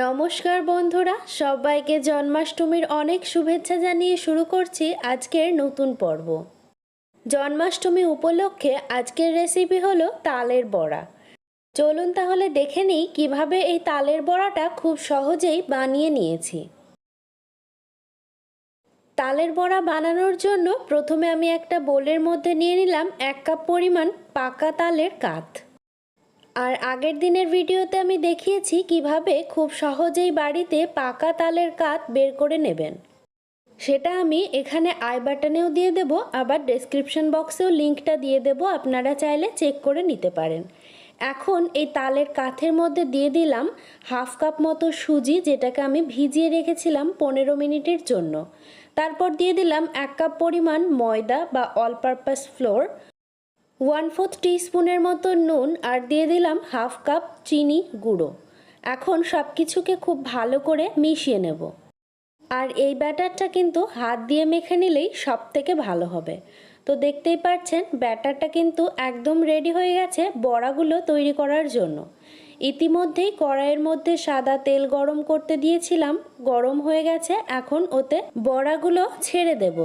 নমস্কার বন্ধুরা, সবাইকে জন্মাষ্টমীর অনেক শুভেচ্ছা জানিয়ে শুরু করছি আজকের নতুন পর্ব। জন্মাষ্টমী উপলক্ষে আজকের রেসিপি হলো তালের বড়া। চলুন তাহলে দেখে নিই কিভাবে এই তালের বড়াটা খুব সহজেই বানিয়ে নিয়েছি। তালের বড়া বানানোর জন্য প্রথমে আমি একটা বোলের মধ্যে নিয়ে নিলাম 1 কাপ পরিমাণ পাকা তালের কাঠ। আর আগের দিনের ভিডিওতে আমি দেখিয়েছি কিভাবে খুব সহজেই বাড়িতে পাকা তালের কাঠ বের করে নেবেন। সেটা আমি এখানে আই বাটনেও দিয়ে দেব, আবার ডেসক্রিপশন বক্সেও লিঙ্কটা দিয়ে দেব, আপনারা চাইলে চেক করে নিতে পারেন। এখন এই তালের কাঠের মধ্যে দিয়ে দিলাম হাফ কাপ মতো সুজি, যেটাকে আমি ভিজিয়ে রেখেছিলাম 15 মিনিটের জন্য। তারপর দিয়ে দিলাম 1 কাপ পরিমাণ ময়দা বা অল পারপাস ফ্লোর, 1/4 টিস্পুনের মতো নুন, আর দিয়ে দিলাম হাফ কাপ চিনি গুঁড়ো। এখন সব কিছুকে খুব ভালো করে মিশিয়ে নেব। আর এই ব্যাটারটা কিন্তু হাত দিয়ে মেখে নিলেই সব থেকে ভালো হবে। তো দেখতেই পাচ্ছেন ব্যাটারটা কিন্তু একদম রেডি হয়ে গেছে বড়াগুলো তৈরি করার জন্য। ইতিমধ্যেই কড়াইয়ের মধ্যে সাদা তেল গরম করতে দিয়েছিলাম, গরম হয়ে গেছে। এখন ওতে বড়াগুলো ছেড়ে দেব।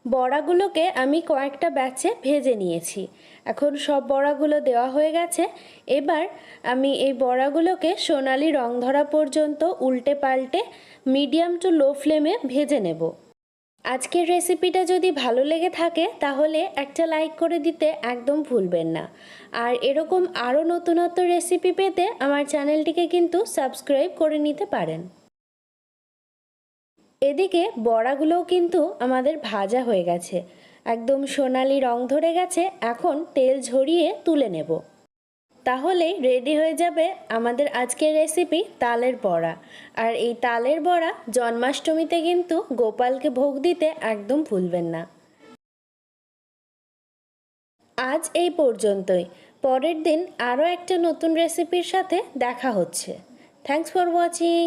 বড়াগুলোকে আমি কয়েকটা ব্যাচে ভেজে নিয়েছি। এখন সব বড়াগুলো দেওয়া হয়ে গেছে। এবার আমি এই বড়াগুলোকে সোনালি রং ধরা পর্যন্ত উল্টে পাল্টে মিডিয়াম টু লো ফ্লেমে ভেজে নেব। আজকের রেসিপিটা যদি ভালো লেগে থাকে তাহলে একটা লাইক করে দিতে একদম ভুলবেন না। আর এরকম আরও নতুনত্ব রেসিপি পেতে আমার চ্যানেলটিকে কিন্তু সাবস্ক্রাইব করে নিতে পারেন। এদিকে বড়াগুলোও কিন্তু আমাদের ভাজা হয়ে গেছে, একদম সোনালি রং ধরে গেছে। এখন তেল ঝরিয়ে তুলে নেব। তাহলেই রেডি হয়ে যাবে আমাদের আজকের রেসিপি তালের বড়া। আর এই তালের বড়া জন্মাষ্টমীতে কিন্তু গোপালকে ভোগ দিতে একদম ভুলবেন না। আজ এই পর্যন্তই। পরের দিন আরও একটা নতুন রেসিপির সাথে দেখা হচ্ছে। Thanks for watching.